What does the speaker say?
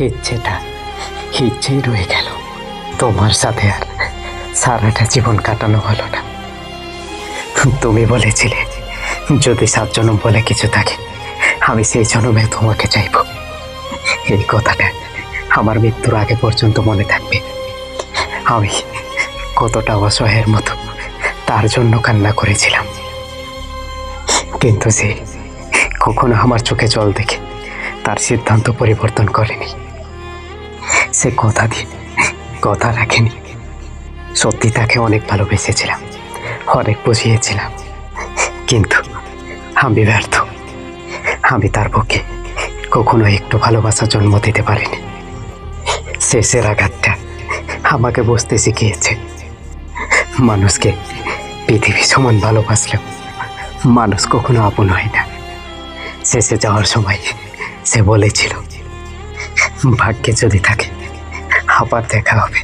ইচ্ছেটা ইচ্ছেই রয়ে গেল। তোমার সাথে আর সারাটা জীবন কাটানো হলো না। তুমি বলেছিলে যদি 7 জনম বলে কিছু থাকে, আমি সেই জন্মে তোমাকে চাইব। এই কথাটা আমার মৃত্যুর আগে পর্যন্ত মনে থাকবে। আমি কতটা অসহায়ের মতো তার জন্য কান্না করেছিলাম, কিন্তু সে কখনো আমার চোখে জল দেখে তার সিদ্ধান্ত পরিবর্তন করেনি। সে কথা রাখেনি। সত্যি তাকে অনেক ভালোবেসেছিলাম, অনেক বুঝিয়েছিলাম, কিন্তু আমি ব্যর্থ। আমি তার পক্ষে কখনো একটু ভালোবাসা জন্ম দিতে পারিনি। শেষের আঘাতটা আমাকে বুঝতে শিখিয়েছে, মানুষকে পৃথিবী সমান ভালোবাসলেও মানুষ কখনো আপন হয় না। শেষে যাওয়ার সময় সে বলেছিল, ভাগ্যে যদি থাকে আবার দেখা হবে।